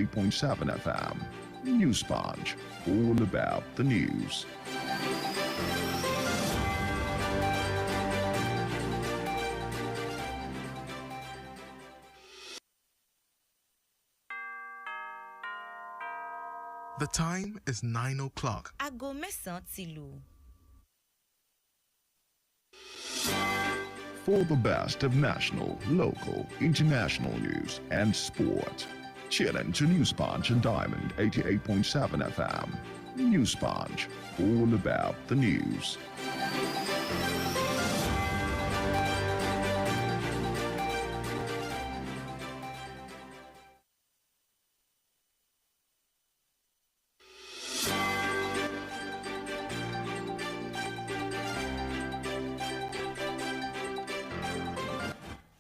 88.7 FM. News Sponge, all about the news. The time is 9 o'clock. Aago mẹ́sàn-án ti lù. For the best of national, local, international news and sport, tune in to News Sponge and Diamond 88.7 FM. News Sponge, all about the news.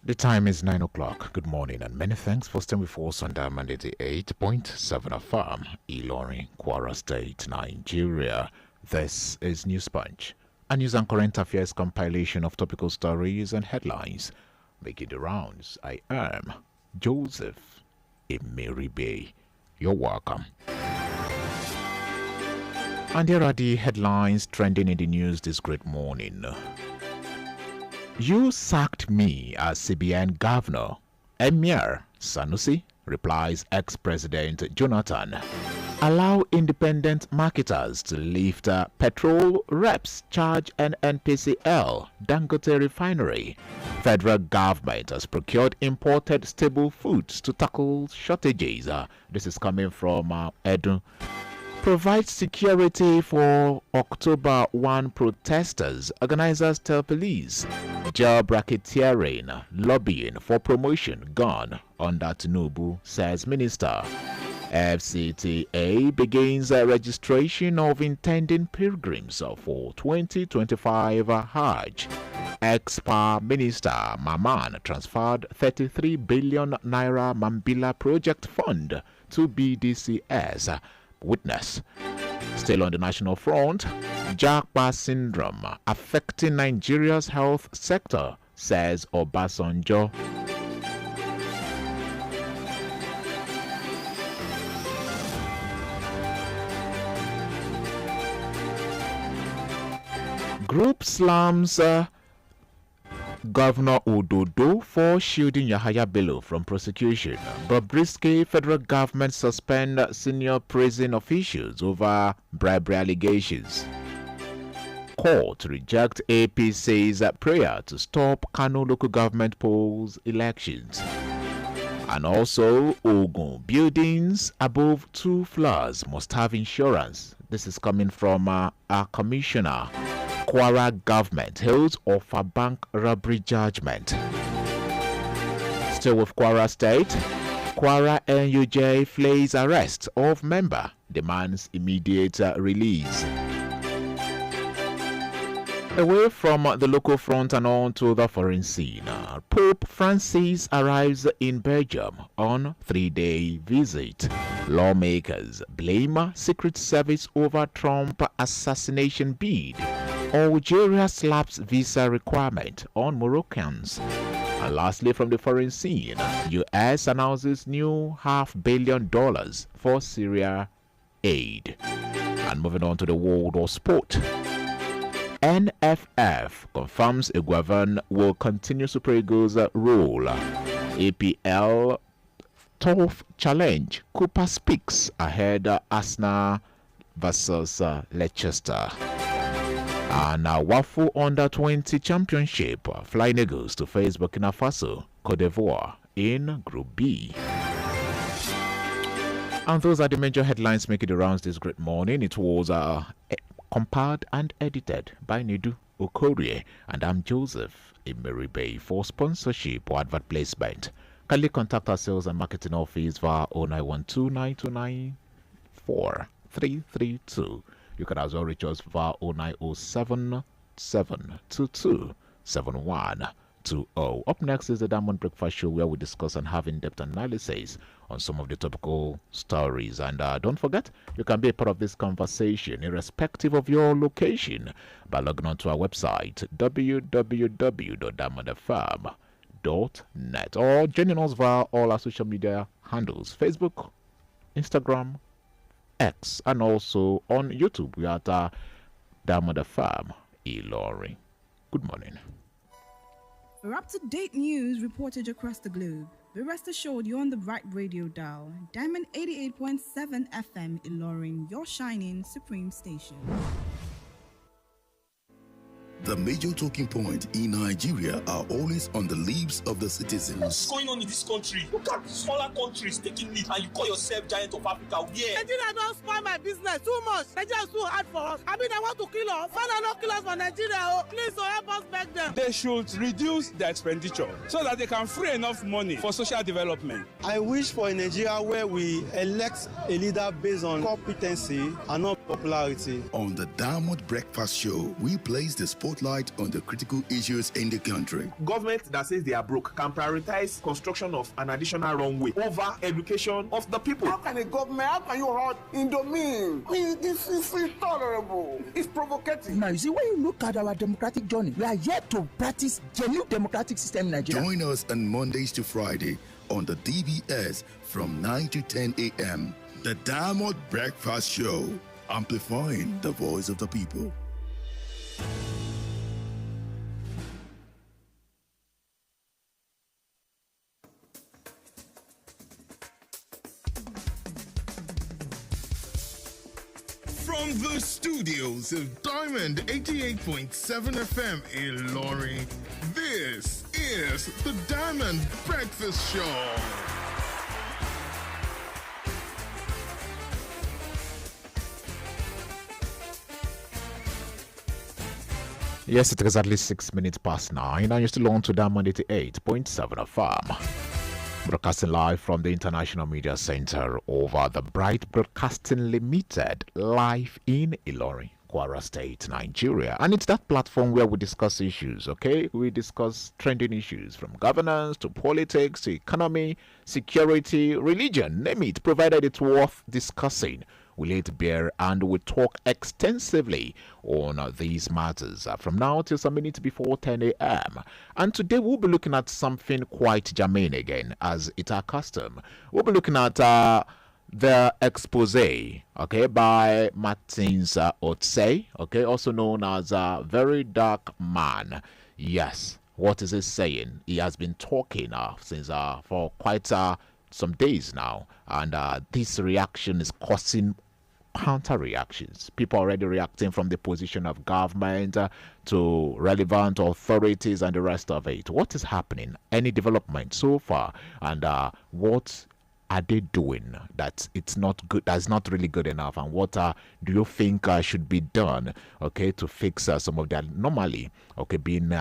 The time is 9 o'clock. Good morning and many thanks for staying with us on Diamond 88.7 FM, Ilorin, Kwara State, Nigeria. This is News Punch, a news and current affairs compilation of topical stories and headlines. Making the rounds, I am Joseph Emeribe. You're welcome. And here are the headlines trending in the news this great morning. You sacked me as CBN governor. Emir Sanusi replies ex-president Jonathan. Allow independent marketers to lift petrol reps charge and NPCL Dangote refinery. Federal government has procured imported stable foods to tackle shortages. This is coming from Edu. Provide security for October 1 protesters, organizers tell police. Job racketeering, lobbying for promotion gone under Tinubu, says minister. FCTA begins registration of intending pilgrims for 2025 Hajj. Ex-Power Minister Maman transferred 33 billion naira Mambila project fund to BDCS. Witness. Still on the national front, Japa syndrome affecting Nigeria's health sector, says Obasanjo. Group slams Governor Ododo for shielding Yahaya Bello from prosecution. Bobrisky federal government suspend senior prison officials over bribery allegations. Court reject APC's prayer to stop Kano local government polls elections. And also, Ogun buildings above 2 floors must have insurance. This is coming from our commissioner. Kwara government holds off a bank robbery judgment. Still with Kwara State, Kwara NUJ flays arrest of member, demands immediate release. Away from the local front and on to the foreign scene, Pope Francis arrives in Belgium on 3-day visit. Lawmakers blame Secret Service over Trump assassination bid. Algeria slaps visa requirement on Moroccans. And lastly, from the foreign scene, U.S. announces new $500 million for Syria aid. And moving on to the world of sport. NFF confirms Iguavan will continue Super Eagles' role. APL tough challenge. Cooper speaks ahead Arsenal versus Leicester. And Wafu Under 20 Championship, Flying Eagles to face Burkina Faso, Cote d'Ivoire in Group B. And those are the major headlines making the rounds this great morning. It was compiled and edited by Nidu Okorie, and I'm Joseph Emeribe. For sponsorship or advert placement, kindly contact our sales and marketing office via 0912 929 4332. You can also reach us via 0907 722 7120. Up next is the Diamond Breakfast Show, where we discuss and have in-depth analysis on some of the topical stories. And don't forget, you can be a part of this conversation irrespective of your location by logging on to our website www.diamondfm.net or joining us via all our social media handles: Facebook, Instagram, X, and also on YouTube. We are at Diamond FM, Ilorin. Good morning. For up-to-date news reported across the globe, be rest assured you're on the right radio dial. Diamond 88.7 FM, Ilorin, your shining supreme station. The major talking points in Nigeria are always on the lips of the citizens. What's going on in this country? Look at smaller countries taking lead, and you call yourself giant of Africa. Yeah. Nigeria don't spoil my business too much. Nigeria is too hard for us. I mean, I want to kill us. Father, not kill us for Nigeria. Oh, please, help us beg them. They should reduce their expenditure so that they can free enough money for social development. I wish for a Nigeria where we elect a leader based on competency and not popularity. On the Diamond Breakfast Show, we place the spotlight on the critical issues in the country. Government that says they are broke can prioritize construction of an additional runway over education of the people. How can you hold Indomine? This is intolerable. It's provocative. Now, you see, when you look at our democratic journey, we are yet to practice genuine democratic system in Nigeria. Join us on Mondays to Friday on the DBS from 9 to 10 a.m. The Diamond Breakfast Show, amplifying the voice of the people. From the studios of Diamond 88.7 FM in Ilorin, this is the Diamond Breakfast Show. Yes, it is exactly 6 minutes past 9, and you're still on to Diamond 88.7 FM. Broadcasting live from the International Media Center over the Bright Broadcasting Limited, live in Ilorin, Kwara State, Nigeria. And it's that platform where we discuss issues, okay? We discuss trending issues from governance to politics to economy, security, religion, name it, provided it's worth discussing. We lay it bare and we talk extensively on these matters from now till some minutes before 10 a.m. And today we'll be looking at something quite germane again, as it's our custom. We'll be looking at the expose, okay, by Martins Otse, okay, also known as a very dark man. Yes, what is he saying? He has been talking since for quite some days now, and this reaction is causing counter reactions. People already reacting from the position of government to relevant authorities and the rest of it. What is happening? Any development so far? And what are they doing that it's not good, that's not really good enough? And what do you think should be done, okay, to fix some of the anomaly, okay, being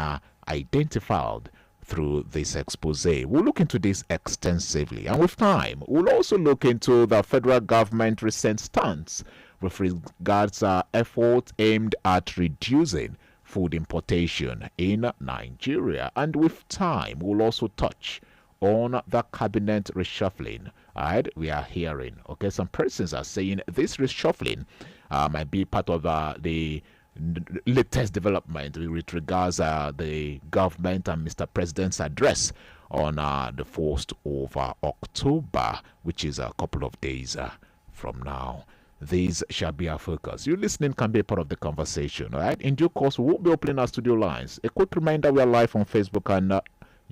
identified through this expose? We'll look into this extensively, and with time we'll also look into the federal government recent stance with regards to efforts aimed at reducing food importation in Nigeria. And with time we'll also touch on the cabinet reshuffling. Alright, we are hearing, okay, some persons are saying this reshuffling might be part of the latest development with regards the government and Mr. President's address on the 1st of October, which is a couple of days from now. These shall be our focus. You listening can be a part of the conversation. All right, in due course we will be opening our studio lines. A quick reminder, we are live on Facebook and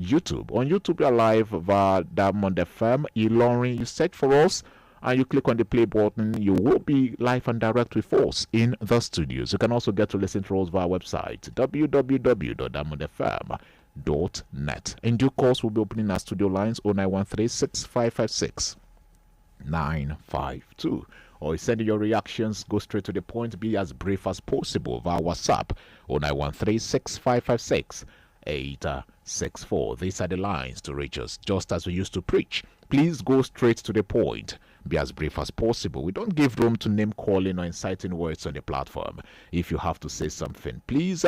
YouTube. On YouTube we are live via Diamond FM Ilorin. You search for us and you click on the play button, you will be live and direct with us in the studios. You can also get to listen to us via our website, www.diamondfm.net. In due course, we'll be opening our studio lines 0913-6556-952. Or send your reactions, go straight to the point, be as brief as possible via WhatsApp 0913-6556-864. These are the lines to reach us, just as we used to preach. Please go straight to the point. Be as brief as possible. We don't give room to name calling or inciting words on the platform. If you have to say something, please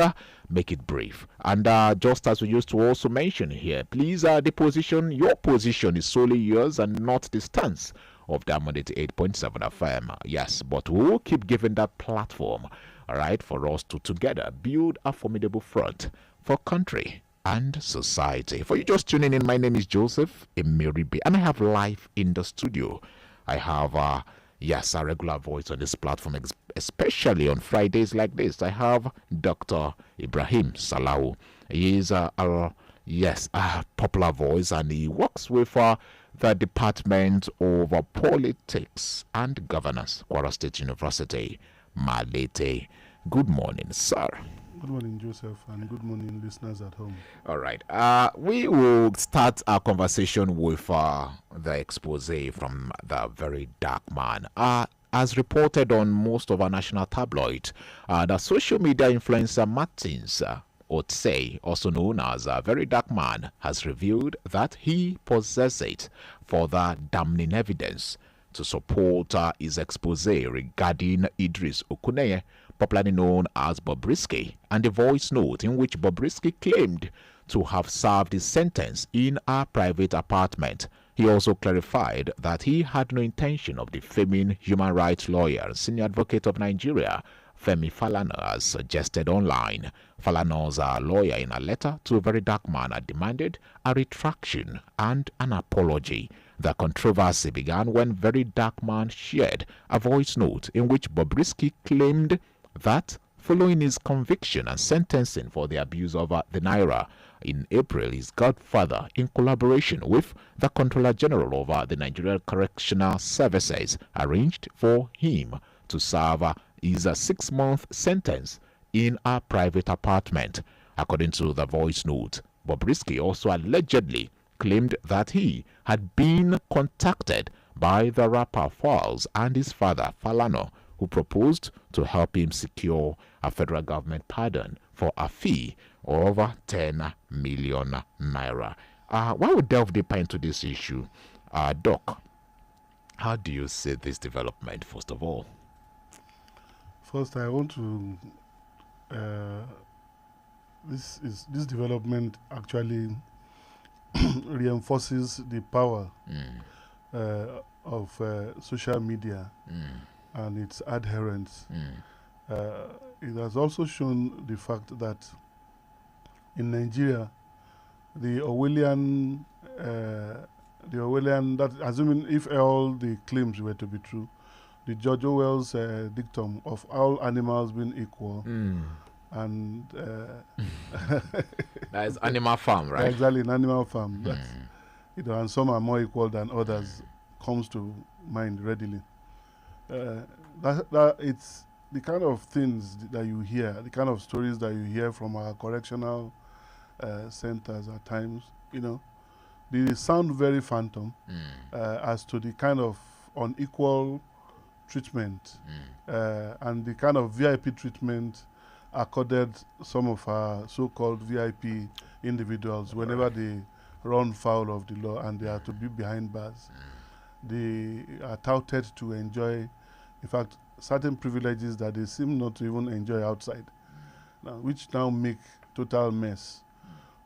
make it brief. And just as we used to also mention here, please, your position is solely yours and not the stance of Diamond 88.7 FM. Yes, but we will keep giving that platform, all right, for us to together build a formidable front for country and society. For you just tuning in, my name is Joseph Emeribe, and I have live in the studio I have yes, a regular voice on this platform, especially on Fridays like this. I have Dr. Ibrahim Salau. He is yes, a popular voice, and he works with the Department of Politics and Governance, Kwara State University, Malete. Good morning, sir. Good morning, Joseph, and good morning, listeners at home. All right. We will start our conversation with the expose from the very dark man. As reported on most of our national tabloid, the social media influencer Martins Otse, also known as a very dark man, has revealed that he possesses further damning evidence to support his expose regarding Idris Okuneye, popularly known as Bobrisky, and a voice note in which Bobrisky claimed to have served his sentence in a private apartment. He also clarified that he had no intention of defaming human rights lawyer and senior advocate of Nigeria, Femi Falana, as suggested online. Falana's lawyer, in a letter to a very dark man, had demanded a retraction and an apology. The controversy began when very dark man shared a voice note in which Bobrisky claimed that following his conviction and sentencing for the abuse of the Naira in April, his godfather, in collaboration with the Controller General of the Nigerian Correctional Services, arranged for him to serve his 6-month sentence in a private apartment. According to the voice note, Bobrisky also allegedly claimed that he had been contacted by the rapper Falz and his father Falano, who proposed to help him secure a federal government pardon for a fee of over 10 million naira. While we delve deeper into this issue, Doc, how do you see this development, first of all? First, I want to this development actually reinforces the power of social media and its adherents. It has also shown the fact that in Nigeria, the Orwellian, that assuming if all the claims were to be true, the George Orwell's dictum of all animals being equal, and that is Animal Farm, right? Exactly, an Animal Farm. That's, and some are more equal than others, comes to mind readily. That it's the kind of things that you hear, the kind of stories that you hear from our correctional centers at times, they sound very phantom as to the kind of unequal treatment and the kind of VIP treatment accorded some of our so-called VIP individuals whenever they run foul of the law and they are to be behind bars. They are touted to enjoy, in fact, certain privileges that they seem not to even enjoy outside, now, which now make total mess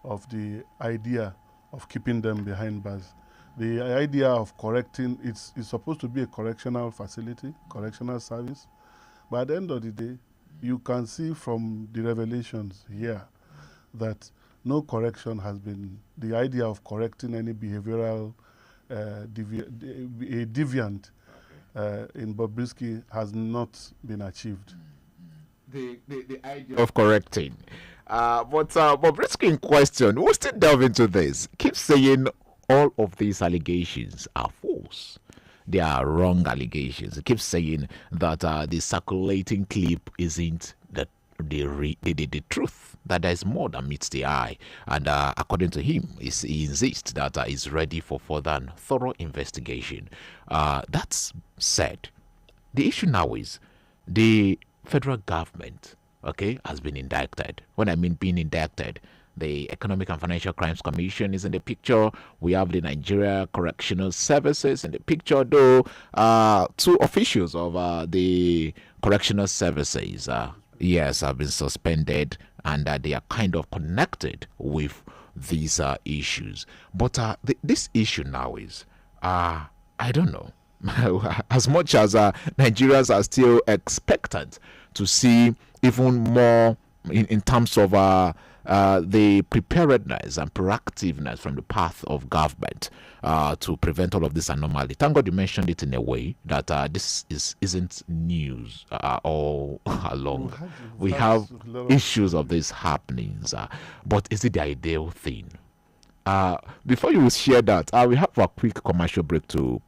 of the idea of keeping them behind bars. The idea of correcting, it's supposed to be a correctional facility, correctional service, but at the end of the day, you can see from the revelations here that no correction has been, the idea of correcting any behavioral deviant in Bobrisky has not been achieved. The idea of correcting. But Bobrisky in question, we'll still delve into this, keeps saying all of these allegations are false. They are wrong allegations. He keeps saying that the circulating clip isn't the truth, that there is more than meets the eye. And according to him, he insists that he's ready for further and thorough investigation. That's said. The issue now is the federal government, has been indicted. When I mean being indicted, the Economic and Financial Crimes Commission is in the picture. We have the Nigeria Correctional Services in the picture, though 2 officials of the Correctional Services, have been suspended, and they are kind of connected with these issues. But this issue now is, I don't know, as much as Nigerians are still expectant to see even more in terms of the preparedness and proactiveness from the path of government to prevent all of this anomaly. Thank God you mentioned it in a way that this isn't news all along. We have issues of these happenings, but is it the ideal thing? Before you share that, we have a quick commercial break to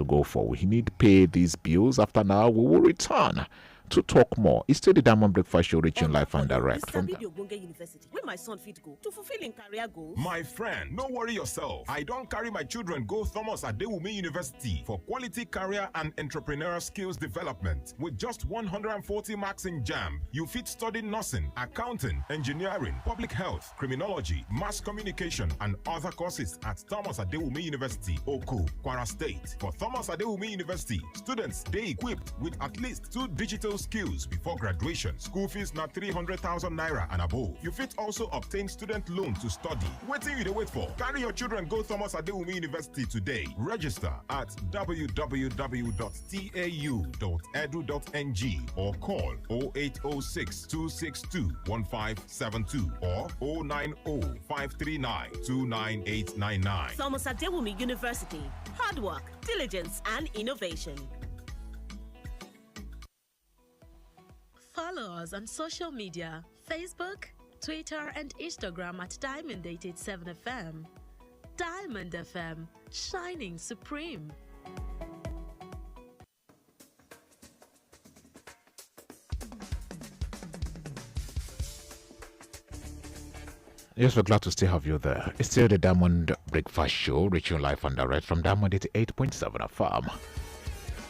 go for. We need to pay these bills. After now, we will return to talk more. It's still the Diamond Breakfast Show, reaching live and direct from University. Where my son fit go to fulfill in career goals. My friend, no worry yourself. I don't carry my children go Thomas Adewumi University for quality career and entrepreneurial skills development. With just 140 marks in JAM, you fit study nursing, accounting, engineering, public health, criminology, mass communication, and other courses at Thomas Adewumi University, Oku, Kwara State. For Thomas Adewumi University, students stay equipped with at least 2 digital skills before graduation. School fees not 300,000 naira and above. You fit also obtain student loan to study. Waiting you to wait for. Carry your children go Thomas Adewumi University today. Register at www.tau.edu.ng or call 0806 262 1572 or 090 539 29899. Thomas Adewumi University. Hard work, diligence, and innovation. Follow us on social media, Facebook, Twitter, and Instagram at Diamond887FM. Diamond FM, shining supreme. Yes, we're glad to still have you there. It's still the Diamond Breakfast Show, reaching live and direct from Diamond 88.7 FM.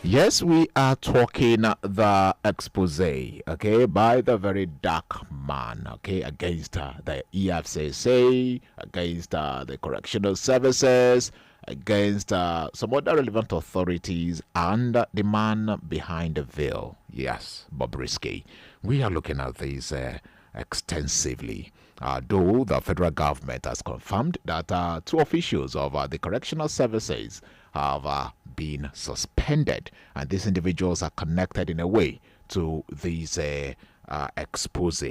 Yes, we are talking the expose, okay, by the very dark man, okay, against the EFCC, against the correctional services, against some other relevant authorities, and the man behind the veil. Yes, Bobrisky. We are looking at this extensively. Though the federal government has confirmed that 2 officials of the correctional services have been suspended, and these individuals are connected in a way to this expose.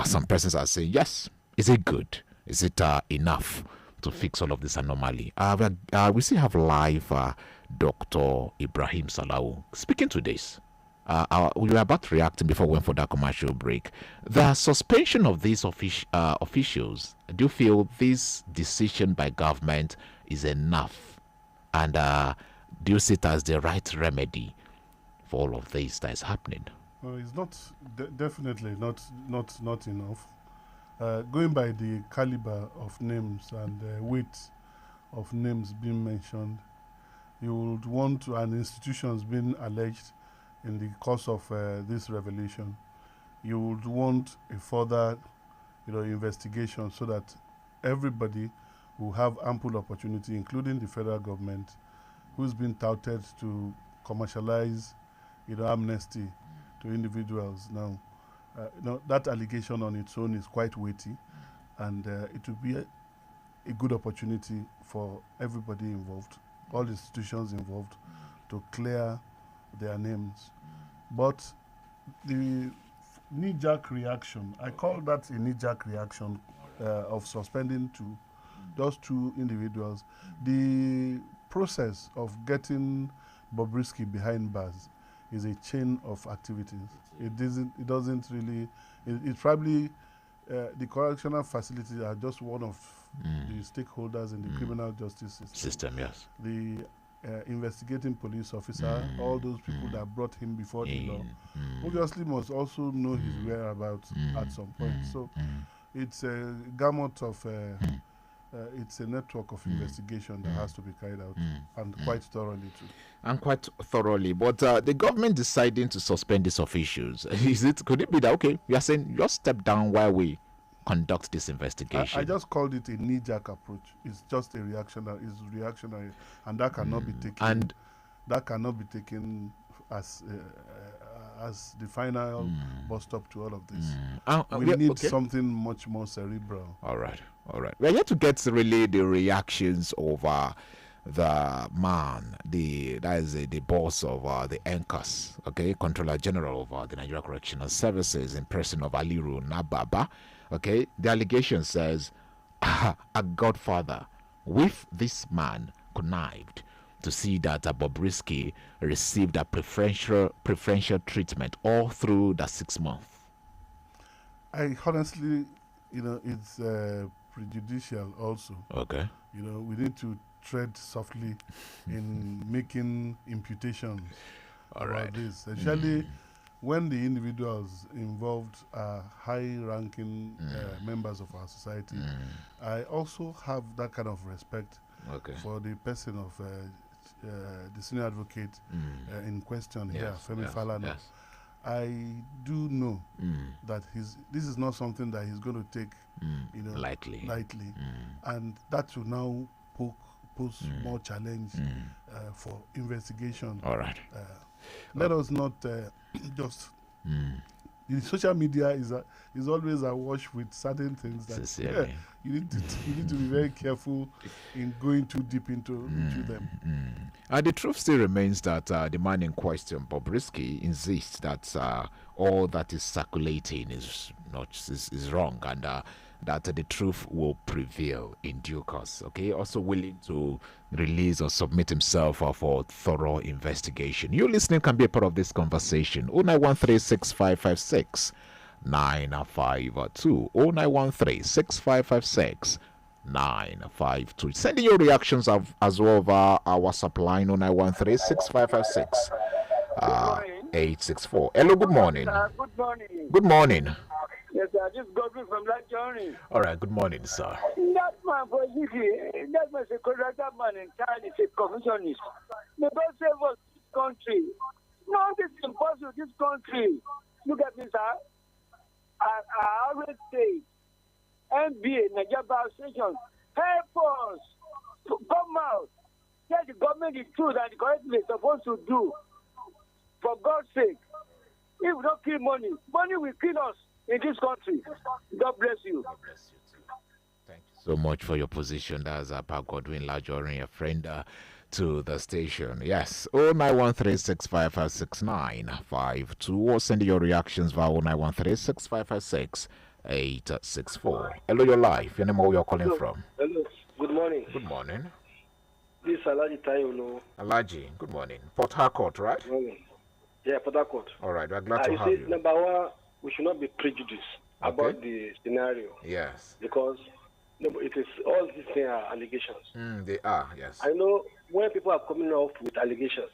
Some persons are saying, yes, is it good? Is it enough to fix all of this anomaly? We still have live Dr. Ibrahim Salau speaking to this. We were about reacting before we went for that commercial break. The suspension of these officials, do you feel this decision by government is enough? And do you see it as the right remedy for all of this that is happening? Well, it's not definitely not enough. Going by the caliber of names and the weight of names being mentioned, you would want to, and institutions being alleged in the course of this revelation, you would want a further, investigation so that everybody will have ample opportunity, including the federal government, who's been touted to commercialize, amnesty to individuals. Now, that allegation on its own is quite weighty, and it will be a good opportunity for everybody involved, all institutions involved, to clear their names. But the knee-jerk reaction, I call that a knee-jerk reaction of suspending those 2 individuals. The process of getting Bobrisky behind bars is a chain of activities. It doesn't really. It probably the correctional facilities are just one of the stakeholders in the criminal justice system. Yes. The investigating police officer, all those people that brought him before the law, obviously must also know his whereabouts at some point. So it's a gamut of. It's a network of investigation that has to be carried out, and quite thoroughly too. And quite thoroughly. But the government deciding to suspend these officials, could it be that, okay, you are saying just step down while we conduct this investigation? I just called it a knee-jerk approach. It's just a reactionary, and that cannot be taken. And that cannot be taken as the final bus stop to all of this. We need something much more cerebral. All right. We're here to get really the reactions of the man, that is the boss of the NCAS, okay, Controller General of the Nigeria Correctional Services, in person of Aliru Nababa. Okay, the allegation says a godfather with this man connived to see that Bobrisky received a preferential treatment all through the 6 months. I honestly, it's prejudicial also. Okay. We need to tread softly in making imputations about this, especially when the individuals involved are high-ranking members of our society. I also have that kind of respect for the person of the senior advocate in question here, Femi Falana. Yes. I do know that this is not something that he's going to take lightly. And that will now pose more challenge for investigation. All right. Let us not just... The social media is always awash with certain things that you need to be very careful in going too deep into them. And the truth still remains that the man in question, Bobrisky, insists that all that is circulating is wrong, and that the truth will prevail in due course. Okay, also willing to release or submit himself for thorough investigation. You listening can be a part of this conversation. 0913-6556 952 0913-6556 952. Sending your reactions as well over our WhatsApp line 0913-6556 864. Hello, good morning. Good morning. Good morning. Yes, I just got me from that journey. All right, good morning, sir. That man, for that man is a correct man entirely, is a commissionist. They don't save us this country. No, this is impossible, this country. Look at me, sir. I always say, NBA, Nigeria Association, help us to come out. Tell the government the truth and the correct thing they're supposed to do. For God's sake, if we don't kill money, money will kill us in this country. God bless you. God bless you too. Thank you so much for your position. That's Papa Godwin Lajorin, a friend to the station. Yes, 0913-6556-952 or send your reactions via 0913-6556 864. Hello, your life. Your name, where you're calling from? Hello. Good morning. Good morning. This is Alaji Tayo. Alaji, good morning. Port Harcourt, right? Good morning. Yeah, Port Harcourt. All right, we're glad to have you. Number one, we should not be prejudiced about the scenario. Yes. Because it is all these things are allegations. They are, yes. I know when people are coming off with allegations,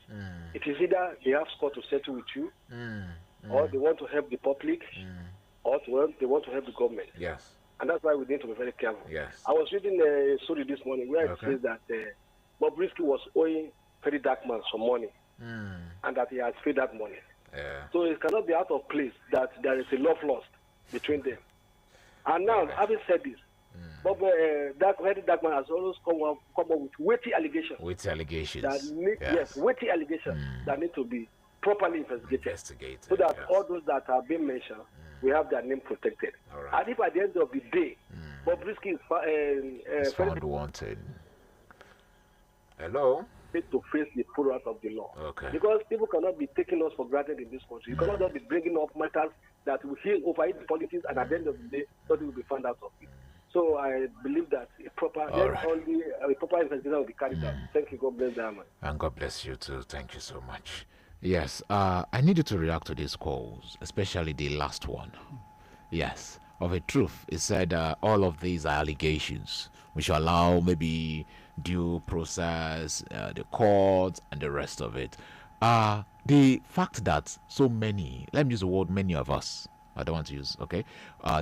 it is either they have score to settle with you, or they want to help the public, or they want to help the government. Yes. And that's why we need to be very careful. Yes. I was reading a story this morning where it says that Bobrisky was owing Very Dark Man some money, and that he has paid that money. Yeah. So it cannot be out of place that there is a love lost between them. And now, having said this, Very Dark Man has always come up with weighty allegations. Weighty allegations. Yes, weighty allegations that need to be properly investigated. So that all those that are being mentioned, we have their name protected. Right. And if at the end of the day, Bobrisky is found wanted. Hello? To face the full wrath of the law. Okay. Because people cannot be taking us for granted in this country. You cannot just be bringing up matters that will heal overeat the politics, and at the end of the day, nothing will be found out of it. So I believe that a proper investigation will be carried out. Thank you. God bless them. And God bless you too. Thank you so much. Yes, I needed to react to these calls, especially the last one. Yes, of a truth, it said all of these are allegations, which allow maybe due process, the courts, and the rest of it. The fact that so many, let me use the word many of us, I don't want to use,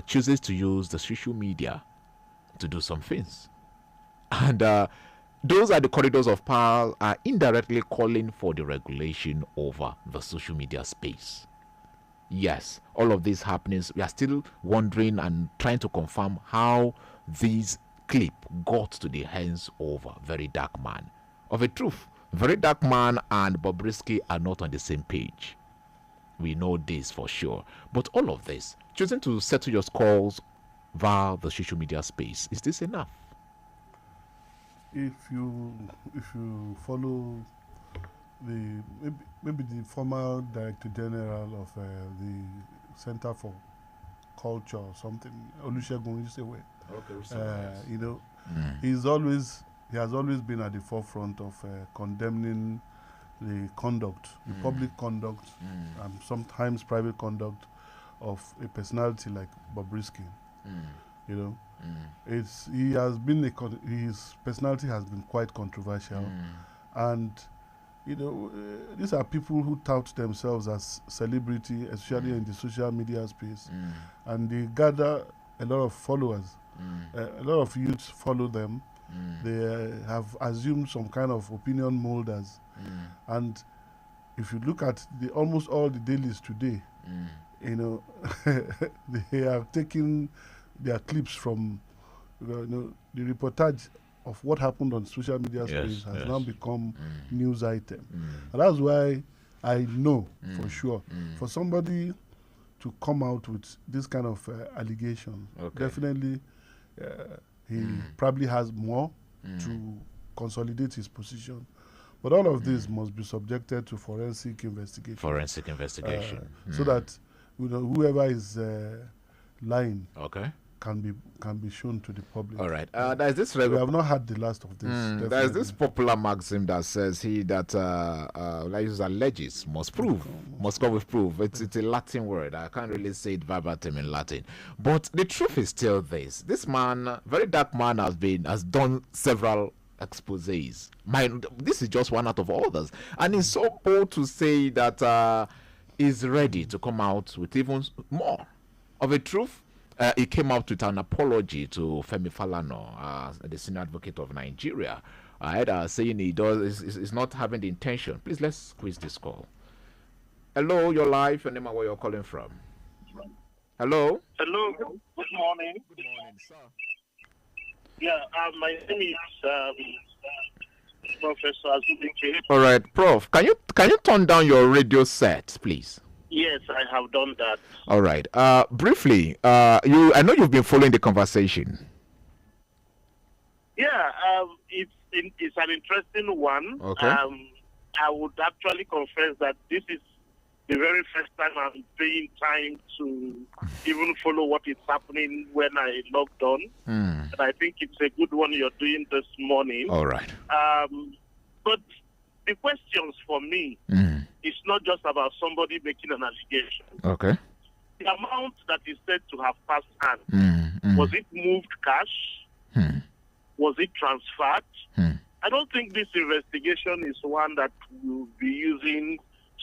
chooses to use the social media to do some things. And those are the corridors of power are indirectly calling for the regulation over the social media space. Yes, all of these happenings, we are still wondering and trying to confirm how these clip got to the hands of Very Dark Man. Of a truth, Very Dark Man and Bobrisky are not on the same page. We know this for sure. But all of this, choosing to settle your scores via the social media space, is this enough? If you follow maybe the former Director General of the Center for culture or something. Olusegun Isewe. Okay, you know, he has always been at the forefront of condemning the conduct, the public conduct, and sometimes private conduct of a personality like Bobrisky. You know, his personality has been quite controversial, and you know, these are people who tout themselves as celebrity, especially in the social media space, and they gather a lot of followers. A lot of youths follow them. They have assumed some kind of opinion molders, and if you look at almost all the dailies today, you know, they are taking their clips from, you know, the reportage of what happened on social media space has now become news item. And that's why I know for sure, for somebody to come out with this kind of allegation, definitely he probably has more to consolidate his position. But all of this must be subjected to forensic investigation. So that, you know, whoever is lying can be shown to the public. All right. There's this we have not had the last of this. There's this popular maxim that says alleges must prove, must come with proof. It's a Latin word. I can't really say it verbatim in Latin. But the truth is still this. This man, very dark man, has done several exposés. This is just one out of others. And he's so bold to say that he's ready to come out with even more of a truth. He came out with an apology to Femi Falana, the senior advocate of Nigeria, saying he's not having the intention. Please, let's squeeze this call. Hello, you're live. Your name and where you're calling from. Hello. Hello. Good morning. Good morning, sir. Yeah, my name is Professor Azubike. All right, Prof. Can you turn down your radio set, please? Yes, I have done that. All right. Briefly, I know you've been following the conversation. Yeah, it's an interesting one. Okay. I would actually confess that this is the very first time I'm paying time to even follow what is happening when I logged on. And I think it's a good one you're doing this morning. All right. But the questions for me is not just about somebody making an allegation. Okay. The amount that is said to have passed hands, was it moved cash? Was it transferred? I don't think this investigation is one that will be using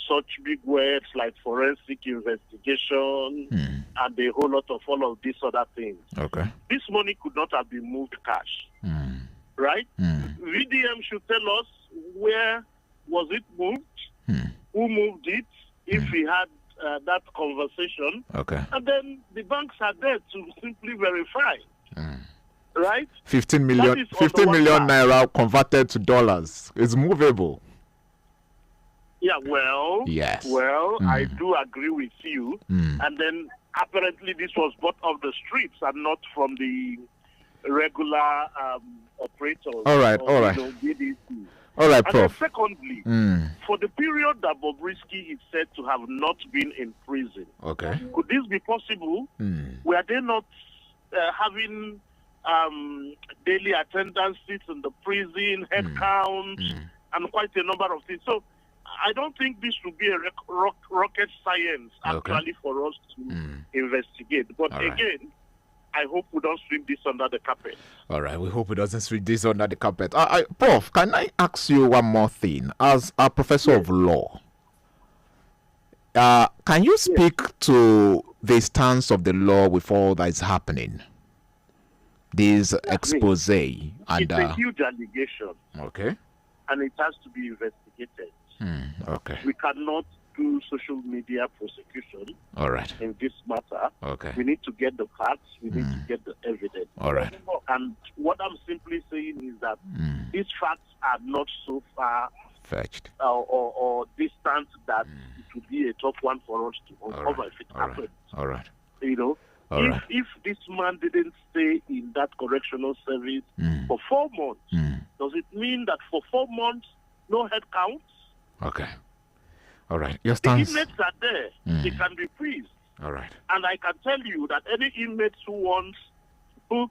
such big words like forensic investigation and a whole lot of all of these other things. Okay. This money could not have been moved cash. Right? VDM should tell us where was it moved, who moved it, if we had that conversation. Okay. And then the banks are there to simply verify. Right? 15 million naira converted to dollars. It's movable. Yeah, well, yes. Well, I do agree with you. And then apparently this was bought off the streets and not from the regular operators. All right, all right. BDC. All right, and Prof. then secondly, for the period that Bobrisky is said to have not been in prison, okay, could this be possible? Were they not having daily attendances in the prison, head count, and quite a number of things? So I don't think this would be a rocket science actually for us to investigate. But again, I hope we don't sweep this under the carpet. All right, we hope it doesn't sweep this under the carpet. Prof, can I ask you one more thing? As a professor of law, can you speak to the stance of the law with all that is happening? This expose and it's a huge allegation. Okay. And it has to be investigated. Okay. We cannot do social media prosecution. All right. In this matter. Okay. We need to get the facts. We need to get the evidence. All right. And what I'm simply saying is that these facts are not so far fetched or distant that it would be a tough one for us to uncover if it happens. All right. You know, if this man didn't stay in that correctional service for 4 months, does it mean that for 4 months no head counts? Okay. All right. Your stance. The inmates are there. They can be freed. All right. And I can tell you that any inmate who wants to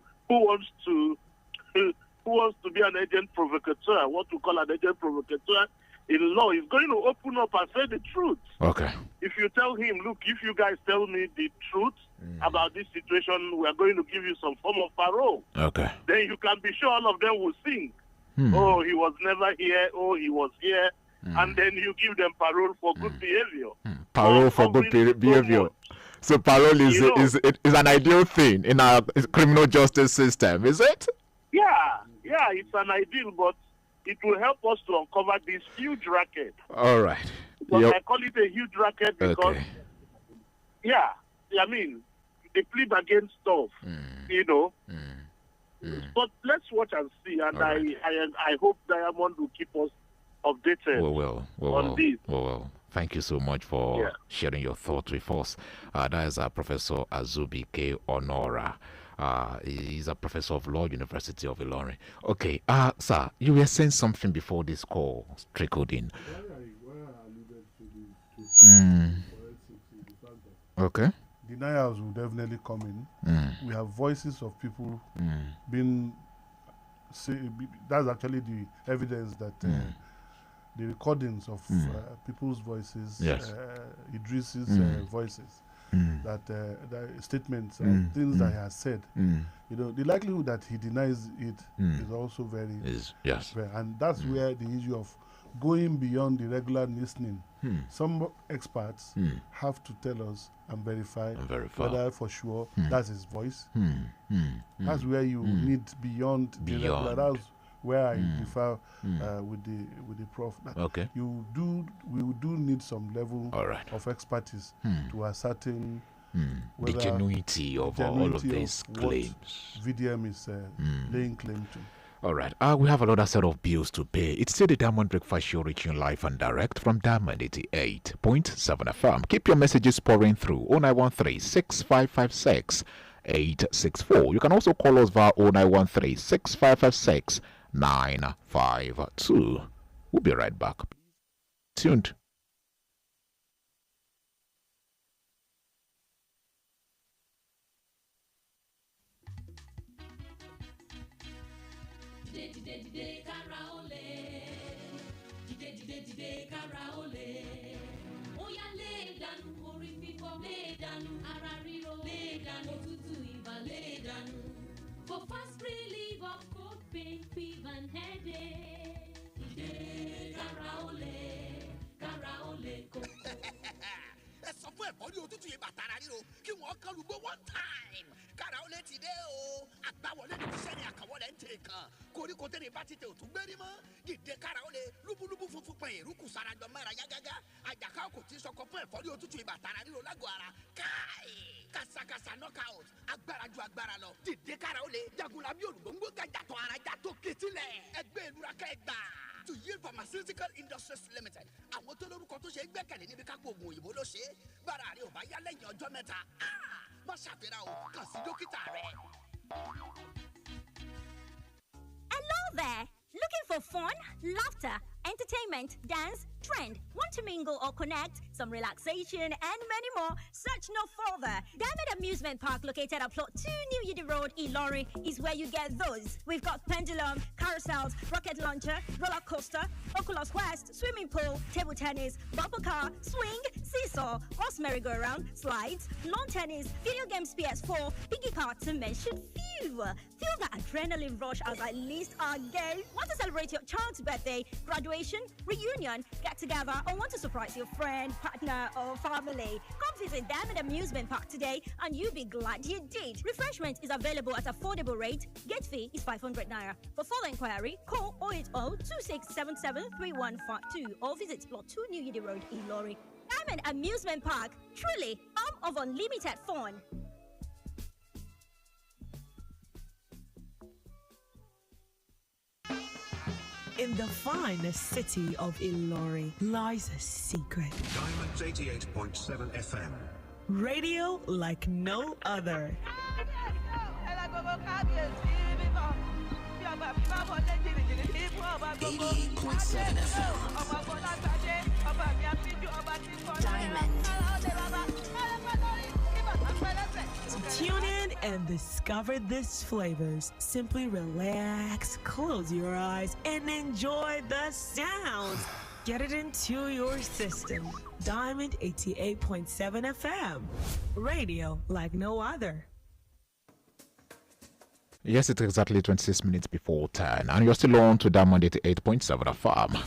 be an agent provocateur, what we call an agent provocateur in law, is going to open up and say the truth. Okay. If you tell him, look, if you guys tell me the truth about this situation, we are going to give you some form of parole. Okay. Then you can be sure all of them will sing. Oh, he was never here. Oh, he was here. And then you give them parole for good behavior. Parole for good behavior. So parole is an ideal thing in our criminal justice system, is it? Yeah, it's an ideal, but it will help us to uncover this huge racket. All right. But I call it a huge racket because, I mean, they plead against stuff, you know. But let's watch and see, and I hope Diamond will keep us updated on this. We will. Thank you so much for sharing your thoughts with us. That is Professor Azubi K. Honora. He's a professor of law, University of Ilorin. Okay, sir, you were saying something before this call trickled in. Okay. Denials will definitely come in. We have voices of people being. That's actually the evidence that the recordings of people's voices, Idris's voices, that statements and things that he has said. You know, the likelihood that he denies it is also very, very, and that's where the issue of going beyond the regular listening. Some experts have to tell us and verify whether for sure that's his voice. That's where you need beyond the regular. That's where I differ with the prof. Okay. We do need some level of expertise to ascertain the genuinity of all of these claims. VDM is laying claim to. All right. We have another set of bills to pay. It's still the Diamond Breakfast Show, reaching live and direct from Diamond 88.7 FM. Keep your messages pouring through 0913 6556 864. You can also call us via 0913 6556 952. We'll be right back. Tuned. For fast relief of cold pain, fever and headache. Karaole, koko. Sọ fún ẹ̀fọ́ ní òtútù yìí bàtàrà ríro kí wọ́n kán lùgbó one time. Karaole ti dé o. Àgbàwọlé ní ti sẹ́ni àkàwọlé ń tè kan. Koríko tẹ́lẹ̀ bá ti tẹ òtún gbérí mọ́. Dìde Karaole lúbúlúbú funfun pẹ̀yìn rúkù sarajọ mẹ́ra yágágá. Àjàká kò tí sọkọ fún ẹ̀fọ́ ní òtútù yìí bàtàrà ríro lágọ̀ọ́ ara. Káì! Kàsàkàsà knockout. Agbára ju agbára lọ. Dìde Karaole jagunla bí olùgbòǹgbò gàjàtọ̀ ara jàtọ̀ kẹtìlẹ̀. Ẹgbẹ́ ìlúra kẹgbà. To Yield Pharmaceutical Industries Limited. Àwọn tó lórúkọ tó ṣe gbẹ́kẹ̀lé níbi kápò oògùn òyìnbó ló ṣe. Bára rẹ̀ ò bá yá lẹ́yìn ọjọ́ mẹ́ta. Má ṣàfihàn o, kàn sí dókítà rẹ̀. Hello there. Looking for fun, laughter, entertainment, dance, trend, want to mingle or connect, some relaxation, and many more? Search no further. Diamond Amusement Park, located at Plot 2 New Yidi Road, Ilorin, is where you get those. We've got pendulum, carousels, rocket launcher, roller coaster, Oculus Quest, swimming pool, table tennis, bumper car, swing, seesaw, horse merry-go-round, slides, lawn tennis, video games PS4, piggy cart, to mention few. Feel the adrenaline rush as I list our game. Want to celebrate your child's birthday, graduation, reunion, get together, or want to surprise your friend, partner, or family? Come visit Diamond Amusement Park today and you'll be glad you did. Refreshment is available at affordable rate. Gate fee is 500 naira. For further inquiry, call 080-2677-3152 or visit Plot 2 New Yidi Road, Ilorin. Diamond Amusement Park, truly home of unlimited fun. In the finest city of Ilorin lies a secret. Diamonds 88.7 FM. Radio like no other. 88.7 FM. Diamond. and discover these flavors. Simply relax, close your eyes, and enjoy the sounds. Get it into your system. Diamond 88.7 FM. Radio like no other. Yes, it's exactly 26 minutes before 10, and you're still on to Diamond 88.7 FM.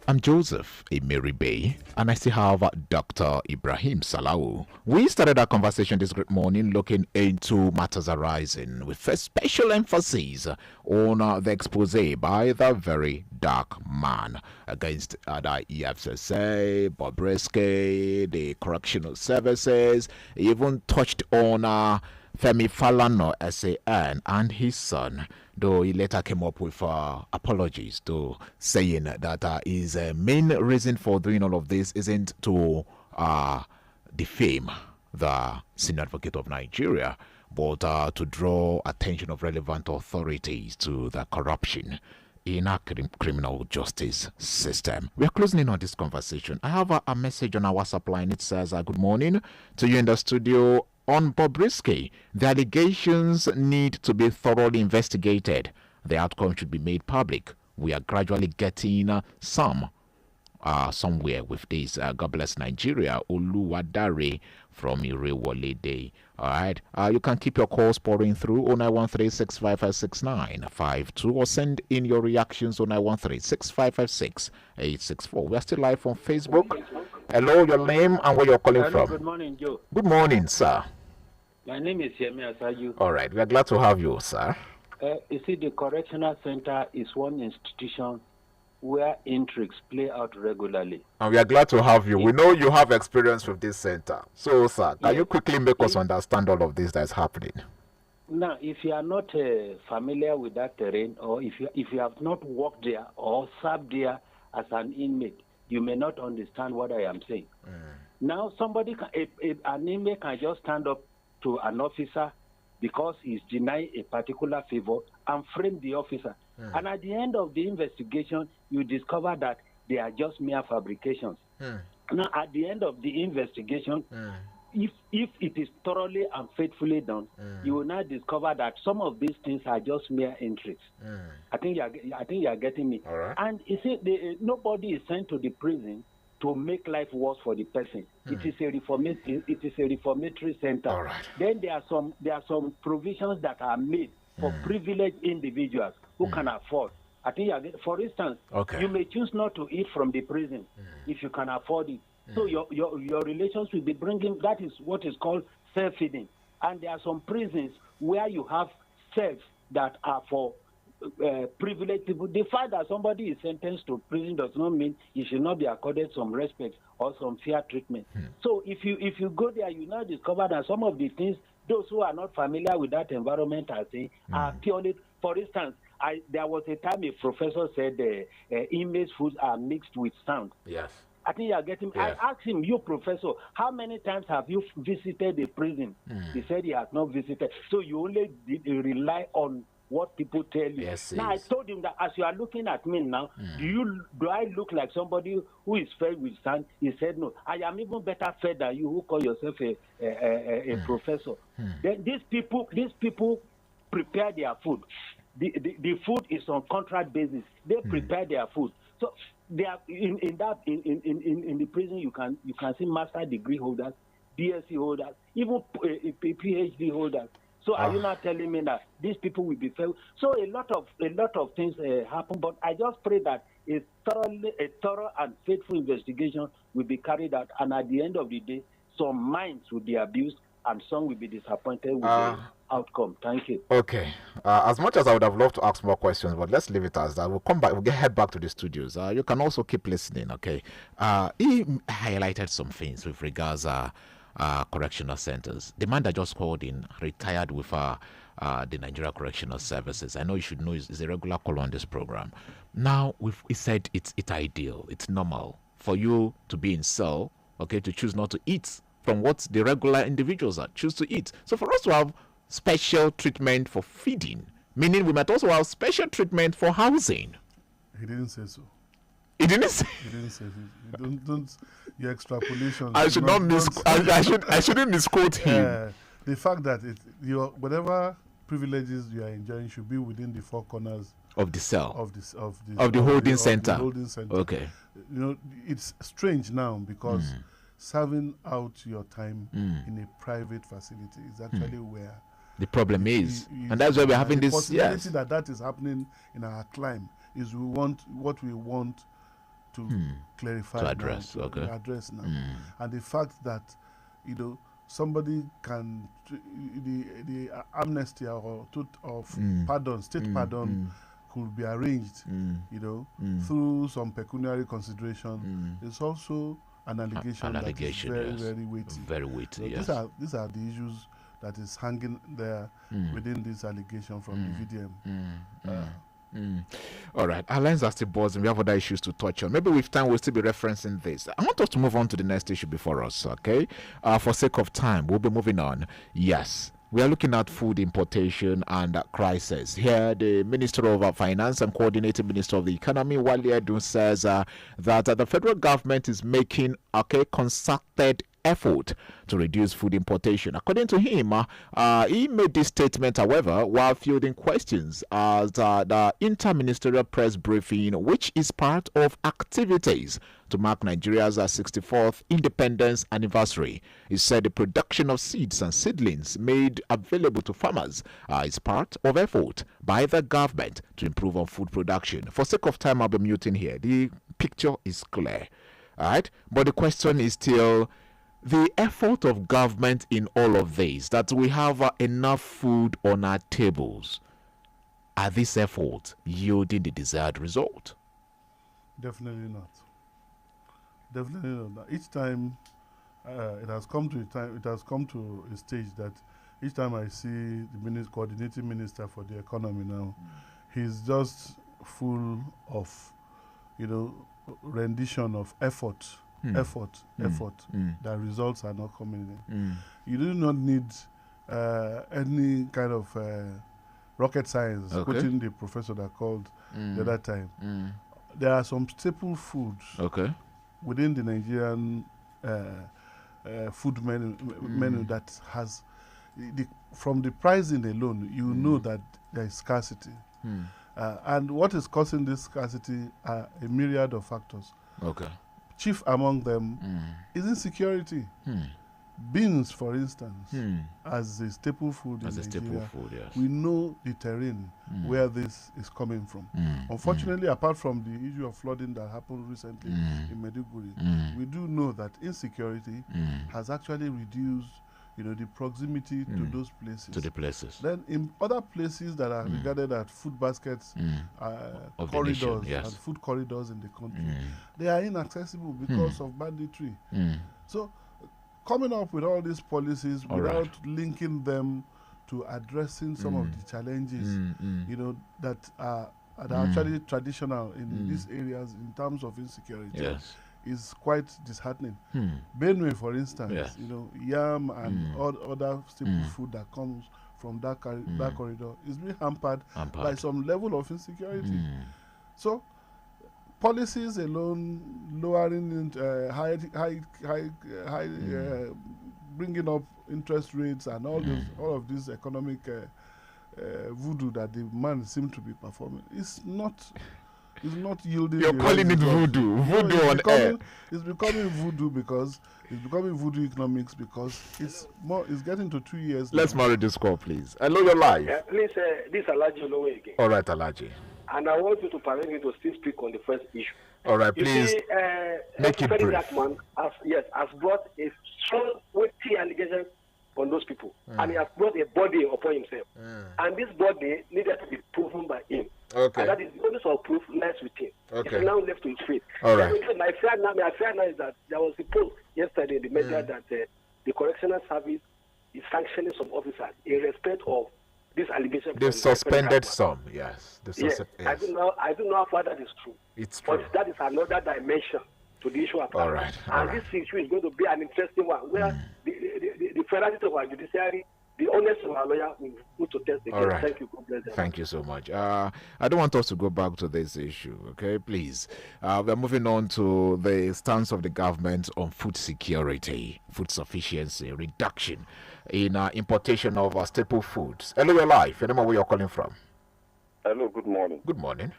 I'm Joseph Emeribe, and I still have Dr. Ibrahim Salau. We started our conversation this great morning looking into matters arising with a special emphasis on the expose by the very dark man against the EFCSA, Bobrisky, the correctional services. He even touched on Femi Falana SAN and his son, though he later came up with apologies to saying that his main reason for doing all of this isn't to defame the senior advocate of Nigeria, but to draw attention of relevant authorities to the corruption in our criminal justice system. We are closing in on this conversation. I have a message on our WhatsApp line. It says, good morning to you in the studio. On Bobrisky, the allegations need to be thoroughly investigated. The outcome should be made public. We are gradually getting somewhere with this. God bless Nigeria. Oluwadare from Irewolede. All right. You can keep your calls pouring through 0913-655-6952 or send in your reactions 0913-655-6864. We are still live on Facebook. Hello, your name and where you're calling from. Good morning, Joe. Good morning, sir. My name is Yemi Asaju. All right. We are glad to have you, sir. You see, the Correctional Center is one institution where intrigues play out regularly. And we are glad to have you. We know you have experience with this center. So, sir, can you quickly make us understand all of this that is happening? Now, if you are not familiar with that terrain, or if you have not worked there or served there as an inmate, you may not understand what I am saying. Now, an inmate can just stand up to an officer because he's denied a particular favor and frame the officer. And at the end of the investigation, you discover that they are just mere fabrications. Now, at the end of the investigation, if it is thoroughly and faithfully done, you will now discover that some of these things are just mere intrigues. I think you are getting me. All right. And you see, nobody is sent to the prison to make life worse for the person. It is a reformatory center. All right. Then there are some provisions that are made for privileged individuals who can afford. I think for instance, you may choose not to eat from the prison if you can afford it. So your relations will be bringing, that is what is called self-feeding. And there are some prisons where you have cells that are for privileged people. The fact that somebody is sentenced to prison does not mean he should not be accorded some respect or some fair treatment. So if you go there, you now discover that some of the things those who are not familiar with that environment are saying are purely, for instance, there was a time a professor said inmates' foods are mixed with sound. Yes. I think you are getting. Yes. I asked him, you professor, how many times have you visited a prison? He said he has not visited. So you only rely on what people tell you. Yes, now, I told him that as you are looking at me now, do I look like somebody who is fed with sand? He said, no. I am even better fed than you who call yourself a professor. Then these people prepare their food. The food is on contract basis. They prepare their food. So they are in the prison. You can see master degree holders, BSc holders, even PhD holders. So are you not telling me that these people will be failed? So a lot of things happen, but I just pray that a thorough and faithful investigation will be carried out, and at the end of the day, some minds will be abused and some will be disappointed with the outcome. Thank you. Okay. As much as I would have loved to ask more questions, but let's leave it as that. We'll come back. We'll head back to the studios. You can also keep listening. Okay. He highlighted some things with regards correctional centers. The man that just called in retired with the Nigeria Correctional Services. I know you should know he's a regular caller on this program. Now, he said it's ideal, it's normal for you to be in cell, okay, to choose not to eat from what the regular individuals choose to eat. So for us to have special treatment for feeding, meaning we might also have special treatment for housing. He didn't say so. He didn't say. He didn't say it. Don't your extrapolation. I should not I shouldn't misquote him. the fact that whatever privileges you are enjoying should be within the four corners of the cell, of the holding center. Okay. It's strange now because serving out your time in a private facility is actually where the problem is, and that's why we're having this. Possibility that is happening in our climb is what we want to clarify, to address, now, address now, and the fact that somebody can the amnesty or pardon, state pardon could be arranged, through some pecuniary consideration. It's also an allegation that is very, very weighty. Very weighty. So yes. These are the issues that is hanging there within this allegation from the VDM. All right, our lines are still buzzing. We have other issues to touch on. Maybe with time we'll still be referencing this. I want us to move on to the next issue before us, okay? For sake of time, we'll be moving on. Yes, we are looking at food importation and crisis. Here, the Minister of Finance and Coordinating Minister of the Economy, Wale Edun, says that the federal government is making concerted effort to reduce food importation. According to him, he made this statement, however, while fielding questions at the interministerial press briefing, which is part of activities to mark Nigeria's 64th independence anniversary. He said the production of seeds and seedlings made available to farmers is part of effort by the government to improve on food production. For sake of time, I'll be muting here. The picture is clear. All right, but the question is still the effort of government in all of this, that we have enough food on our tables. Are these efforts yielding the desired result? Definitely not. Definitely not. Each time it has come to a stage that each time I see the coordinating minister for the economy now, he's just full of, rendition of effort. That results are not coming in. You do not need any kind of rocket science, quoting the professor that called the other time. There are some staple foods within the Nigerian food menu that has, from the pricing alone, you know that there is scarcity. And what is causing this scarcity are a myriad of factors. Chief among them is insecurity. Beans, for instance, as a staple food in Nigeria, we know the terrain where this is coming from. Unfortunately, apart from the issue of flooding that happened recently in Maiduguri, we do know that insecurity has actually reduced the proximity to those places. Then in other places that are regarded as food baskets, corridors, and food corridors in the country, they are inaccessible because of banditry. So coming up with all these policies without linking them to addressing some of the challenges, that are actually traditional in these areas in terms of insecurity, is quite disheartening. Benue, for instance, yam and all other staple food that comes from that corridor is being hampered by some level of insecurity. So policies alone, lowering bringing up interest rates and all of this economic voodoo that the man seems to be performing, is not yielding. You're calling it voodoo. Voodoo on air. It's becoming voodoo because it's becoming voodoo economics because it's getting to 2 years. Let's marry this call, please. Hello, you're live. Please, this Alaji Olowe again. All right, Alaji. And I want you to permit me to still speak on the first issue. All right, please. Make it brief. That man has brought a strong, weighty allegation on those people, and he has brought a body upon himself, and this body needed to be proven by him. And that is the only sort of proof lies with him. It's now left to his fate. All right. My fear now is that there was a post yesterday in the media that the correctional service is sanctioning some officers in respect of this allegation. They've suspended some, yes. Yes. I don't know how far that is true. It's true. But that is another dimension to the issue of All right. This issue is going to be an interesting one where the ferocity of our judiciary, the honest of our lawyer will put to test again. All right. Thank you. God bless them. Thank you so much. I don't want us to go back to this issue, okay? Please. We're moving on to the stance of the government on food security, food sufficiency, reduction in importation of staple foods. Hello, you're live. Anywhere where you're calling from? Hello, good morning. Good morning.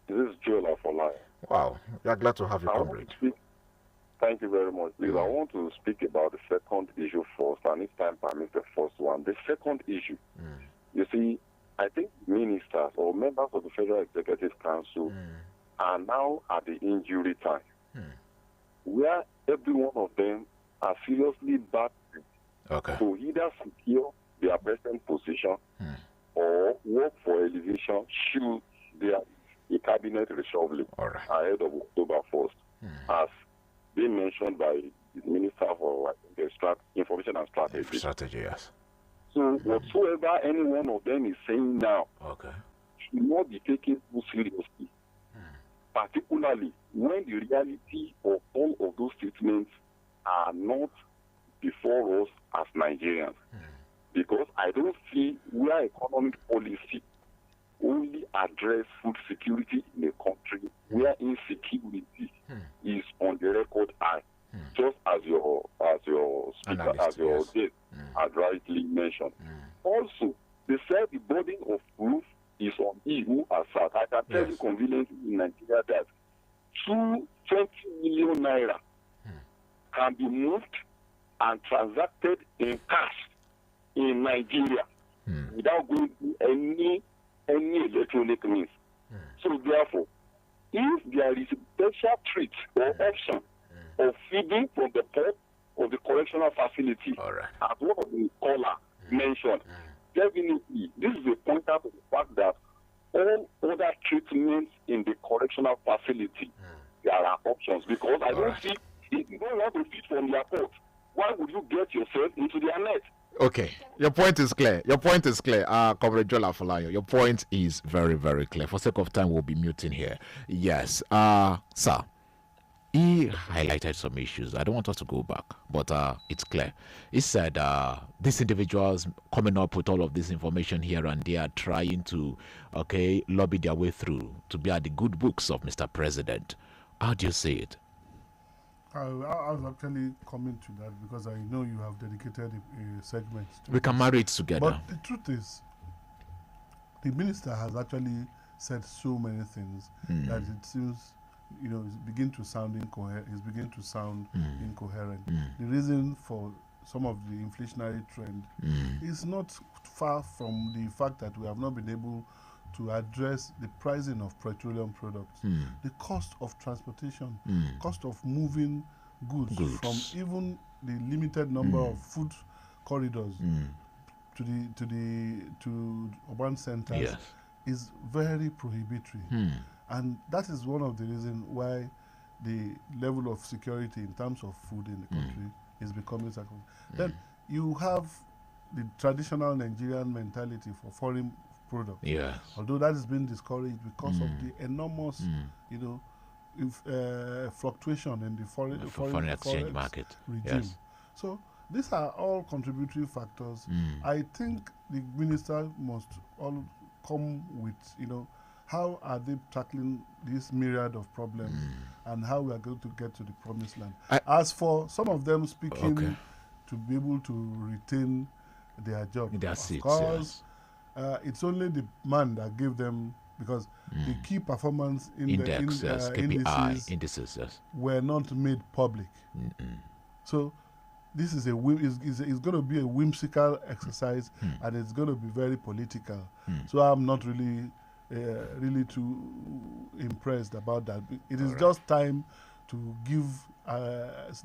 This is Joel for life. Wow, we are glad to have you, comrade. Thank you very much. Please, I want to speak about the second issue first, and if time permits, the first one. The second issue, you see, I think ministers or members of the Federal Executive Council are now at the injury time, where every one of them are seriously battling to either secure their present position or work for elevation should there be a cabinet reshuffling ahead of October 1st, as being mentioned by the Minister for Information and Strategy. Yes. So whatsoever any one of them is saying now should not be taken too seriously, particularly when the reality of all of those statements are not before us as Nigerians. Because I don't see where economic policy only address food security in a country where insecurity is on the record high, just as your speaker, as your guest had rightly mentioned. Also, they said the burden of proof is on he who asserts. I can tell you conveniently in Nigeria that 20 million naira can be moved and transacted in cash in Nigeria without going to any electronic means. So therefore, if there is a special treat or option of feeding from the port of the correctional facility, as one of the caller mentioned, definitely this is a pointer to the fact that all other treatments in the correctional facility, there are options. Because I don't see, if you don't want to feed from their port, why would you get yourself into their net? Okay, your point is clear. Comrade Jola Folayo, your point is very, very clear. For sake of time, we'll be muting here. Yes, sir. He highlighted some issues. I don't want us to go back, but it's clear. He said these individuals coming up with all of this information here and there, trying to, lobby their way through to be at the good books of Mr. President. How do you see it? I was actually coming to that because I know you have dedicated a segment to we can marry it together. But the truth is, the minister has actually said so many things that it seems, it's beginning to sound incoherent. It's beginning to sound incoherent. The reason for some of the inflationary trend is not far from the fact that we have not been able to address the pricing of petroleum products, the cost of transportation, cost of moving goods from even the limited number of food corridors to urban centers is very prohibitory. And that is one of the reasons why the level of security in terms of food in the country is becoming sacrificed. Then you have the traditional Nigerian mentality for foreign products. Yes. Although that has been discouraged because of the enormous, fluctuation in the foreign exchange market regime. Yes. So these are all contributory factors. I think the minister must all come with, how are they tackling this myriad of problems and how we are going to get to the promised land. As for some of them speaking to be able to retain their job, their of seats, course, it's only the man that gave them, because the key performance indices were not made public. So this is it's going to be a whimsical exercise and it's going to be very political. So I'm not really too impressed about that. It is just time to give.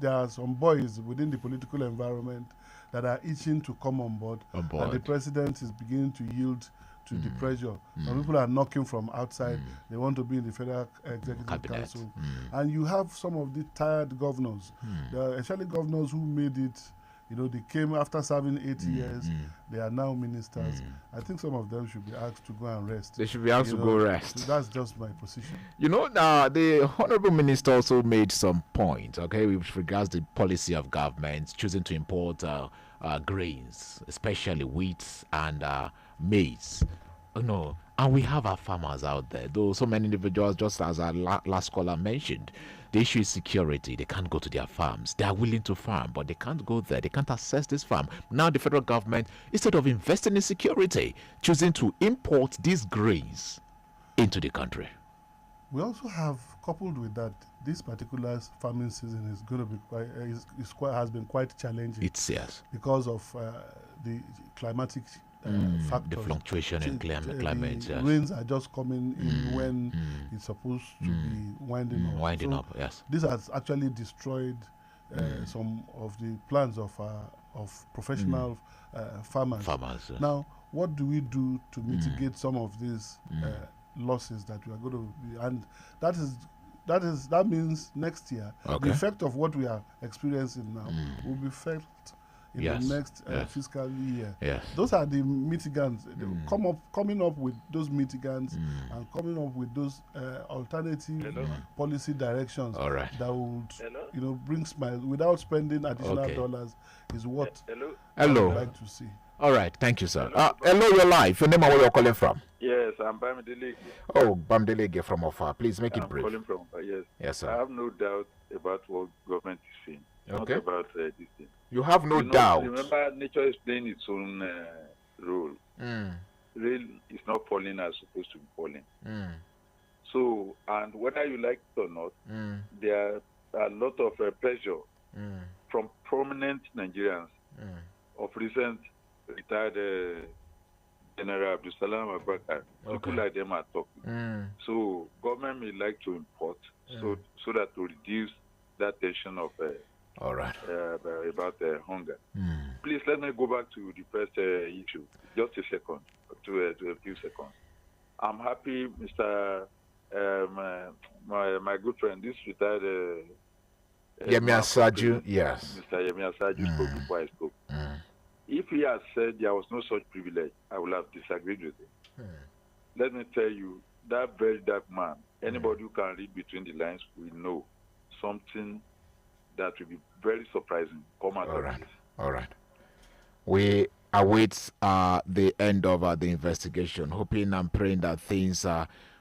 There are some boys within the political environment that are itching to come on board. And the president is beginning to yield to the pressure. Some people are knocking from outside. They want to be in the Federal Executive Council. And you have some of the tired governors, especially governors who made it They came after serving 8 years. They are now ministers. I think some of them should be asked to go and rest. They should be asked to go rest. So that's just my position. The Honorable Minister also made some point, with regards to the policy of government choosing to import grains, especially wheat and maize. And we have our farmers out there, though so many individuals, just as our last caller mentioned, the issue is security. They can't go to their farms. They are willing to farm, but they can't go there. They can't access this farm. Now the federal government, instead of investing in security, choosing to import these grains into the country. We also have, coupled with that, this particular farming season is going to be has been quite challenging. Yes. Because of the climatic factors. The fluctuation in climate. The rains are just coming in when it's supposed to be winding up. Winding up, yes. This has actually destroyed some of the plans of professional farmers. Yes. Now, what do we do to mitigate some of these losses that we are going to be? And that means next year, the effect of what we are experiencing now will be felt in the next fiscal year. Yes. Those are the mitigants. Coming up with those mitigants and coming up with those alternative policy directions that would bring smile without spending additional dollars is what I would like to see. All right, thank you, sir. Hello, you're live. Your name and where you're calling from? Yes, I'm Bamdelege. Oh, Bamdelege from Ofa. Please make it brief. I'm calling from Ofa, yes. Yes, sir. I have no doubt about what government is saying. Okay. Not about this thing. You have no doubt. Remember, nature is playing its own role. Rain is not falling as supposed to be falling. So, and whether you like it or not, there are a lot of pressure from prominent Nigerians of recent retired General Abdul Salam Abubakar. People like them are talking. So, government may like to import so that to reduce that tension of about hunger. Please let me go back to the first issue. Just a second, to a few seconds. I'm happy, Mr. My good friend, this retired Yemi Asaju, yes. Mr. Yemi Asaju spoke before I spoke. If he had said there was no such privilege, I would have disagreed with him. Let me tell you, that very dark man, anybody who can read between the lines will know something that will be very surprising come out of this. All right. We await the end of the investigation, hoping and praying that things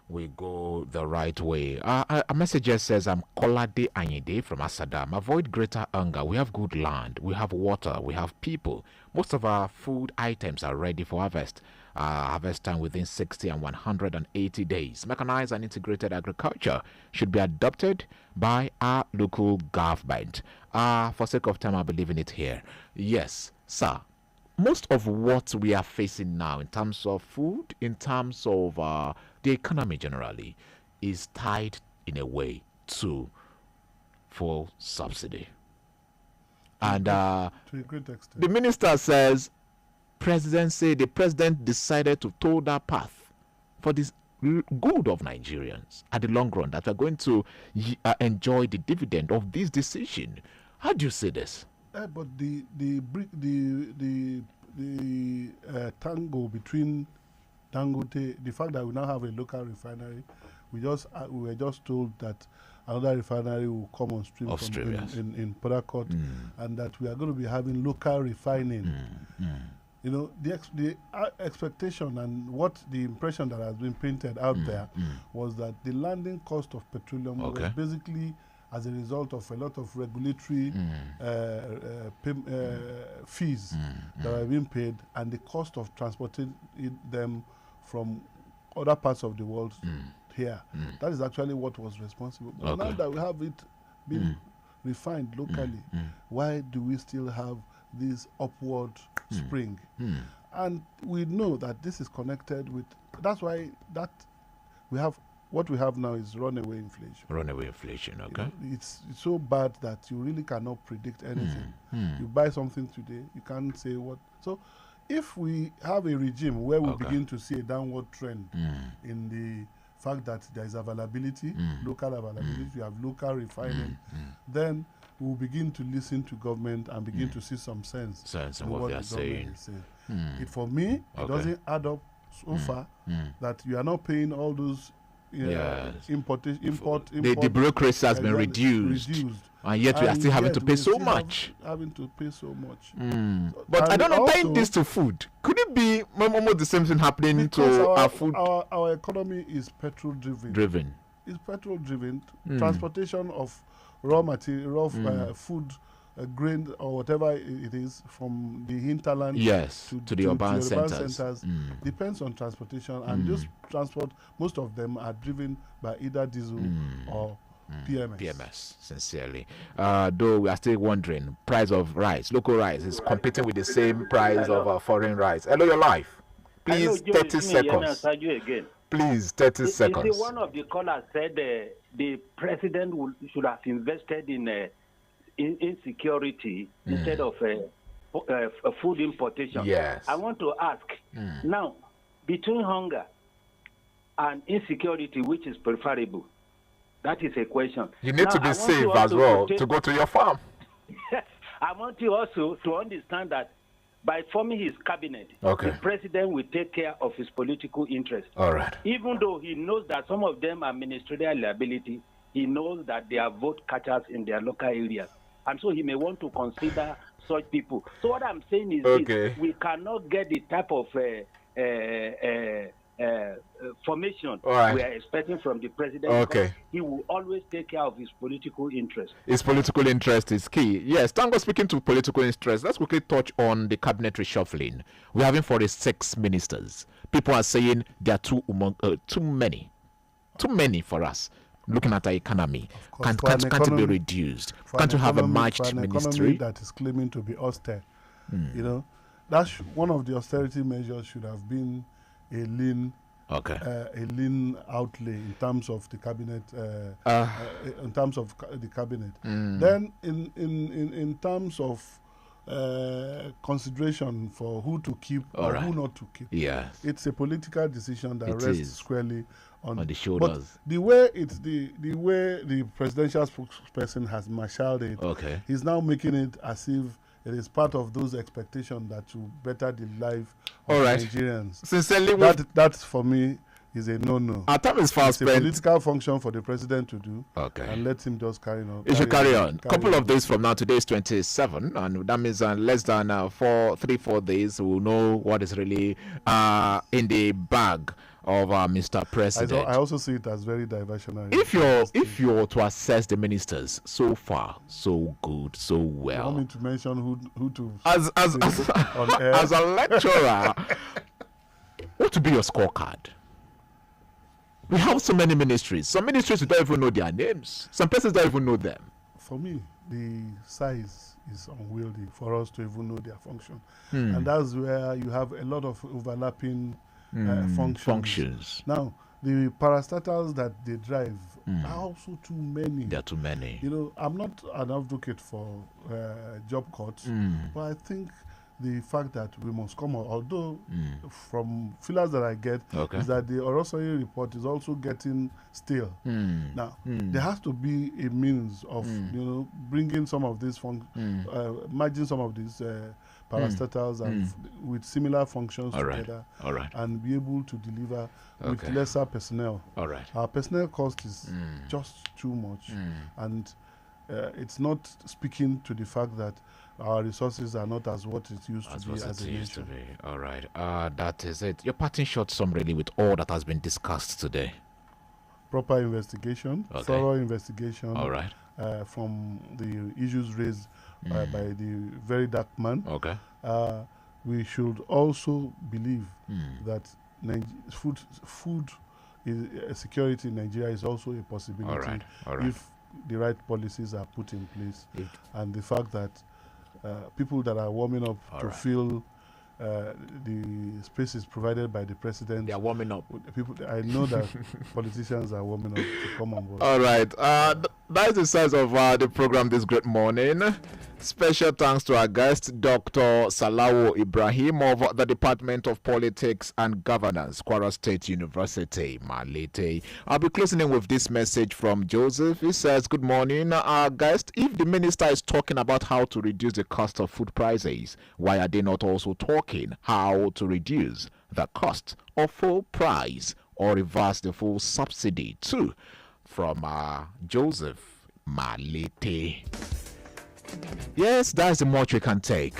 will go the right way. A message here says, I'm Kolade Anyide from Asadam. Avoid greater hunger. We have good land, we have water, we have people. Most of our food items are ready for harvest. Harvest time within 60 and 180 days. Mechanized and integrated agriculture should be adopted by our local government. For sake of time, I'll be leaving it here. Yes, sir. Most of what we are facing now in terms of food, in terms of the economy generally, is tied in a way to full subsidy. And to a great extent. The minister says the president decided to toe that path for this good of Nigerians at the long run, that we're going to enjoy the dividend of this decision. How do you see this? But the tango between Dangote, the fact that we now have a local refinery, we were just told that another refinery will come on stream in Port Harcourt, and that we are going to be having local refining. You know, the expectation and what the impression that has been painted out there was that the landing cost of petroleum was basically as a result of a lot of regulatory fees that are being paid, and the cost of transporting them from other parts of the world here. That is actually what was responsible. But now that we have it being refined locally, why do we still have this upward spring? And we know that this is connected with, that's why that we have, what we have now is runaway inflation. Runaway inflation, okay. You know, it's so bad that you really cannot predict anything. You buy something today, you can't say what. So if we have a regime where we begin to see a downward trend in the fact that there is availability, local availability, you have local refining, then we will begin to listen to government and begin to see some sense in in what they are the saying. government is saying. For me, it doesn't add up so far that you are not paying all those import. The bureaucracy has been reduced. And yet we are still having to pay so much. Having to pay so much. But I don't know, tying this to food, could it be almost the same thing happening to our food? Our economy is petrol driven. It's petrol driven. Transportation of raw material, food, grain, or whatever it is from the hinterland to the urban centers. Depends on transportation. And this transport, most of them are driven by either diesel or PMS. Sincerely. Though we are still wondering, price of rice, local rice is competing with the same price of foreign rice. Hello, your life. Please, 30 seconds. Please, 30 seconds. You see, one of the callers said the president should have invested in insecurity instead of food importation. Yes. I want to ask, now, between hunger and insecurity, which is preferable? That is a question. You need to be safe as well to go to your farm. I want you also to understand that by forming his cabinet, the president will take care of his political interests. All right. Even though he knows that some of them are ministerial liability, he knows that they are vote catchers in their local areas. And so he may want to consider such people. So what I'm saying is this, we cannot get the type of formation we are expecting from the president. He will always take care of his political interest. His political interest is key. Yes, thank God. Speaking to political interest, let's quickly touch on the cabinet reshuffling. We're having 46 ministers. People are saying there are too many for us. Looking at our economy, can't it be reduced? Can't you have a matched ministry that is claiming to be austere? You know, that's one of the austerity measures should have been a lean outlay in terms of the cabinet. In terms of the cabinet, then in terms of consideration for who to keep or who not to keep. Yes, it's a political decision that rests squarely on the shoulders. But the way the presidential spokesperson has marshaled it, he's now making it as if it is part of those expectations that will better the life of Nigerians. Sincerely, that for me is a no-no. Our time is fast spent. It's a political function for the president to do. And let him just carry on. He should carry on. A couple of days from now, today is 27, and that means less than 3-4 days, we'll know what is really in the bag of Mr. President. I also see it as very diversionary. If you're to assess the ministers, so far, so good, so well. You want me to mention who to as a lecturer, what would be your scorecard? We have so many ministries. Some ministries we don't even know their names. Some places don't even know them. For me, the size is unwieldy for us to even know their function. And that's where you have a lot of overlapping functions. Now, the parastatals that they drive are also too many. There are too many. You know, I'm not an advocate for job cuts, but I think the fact that we must come out, although from feelers that I get, is that the Orosanye report is also getting stale. Now, there has to be a means of, bringing some of these, merging some of these parastatals and with similar functions together and be able to deliver with lesser personnel. Our personnel cost is just too much, and it's not speaking to the fact that our resources are not as what it used to be as a nation. All right, that is it. Your parting short summary with all that has been discussed today. Proper investigation, thorough investigation. All right. From the issues raised by the very dark man. We should also believe that food security in Nigeria is also a possibility if the right policies are put in place, and the fact that people that are warming up to fill the spaces provided by the president. They are warming up. People, I know that politicians are warming up to come on board. All right. That's the size of the program this great morning. Special thanks to our guest, Dr. Salawo Ibrahim of the Department of Politics and Governance, Kwara State University, Malete. I'll be closing in with this message from Joseph. He says, good morning, our guest. If the minister is talking about how to reduce the cost of food prices, why are they not also talking how to reduce the cost of full price or reverse the full subsidy too? From Joseph Malete. Yes, that's the much we can take.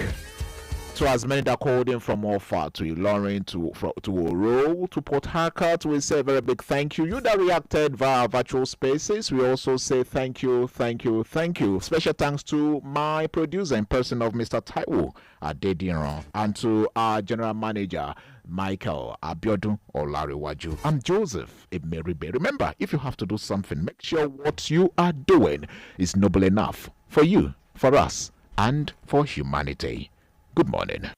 To as many that called in from Offa to Ilorin to Oro to Port Harcourt, we say a very big thank you. You that reacted via virtual spaces, we also say thank you. Special thanks to my producer in person of Mr. Taiwo Adediran and to our general manager Michael Abiodun Olariwaju. I'm Joseph Emeribe. Remember, if you have to do something, make sure what you are doing is noble enough for you, for us, and for humanity. Good morning.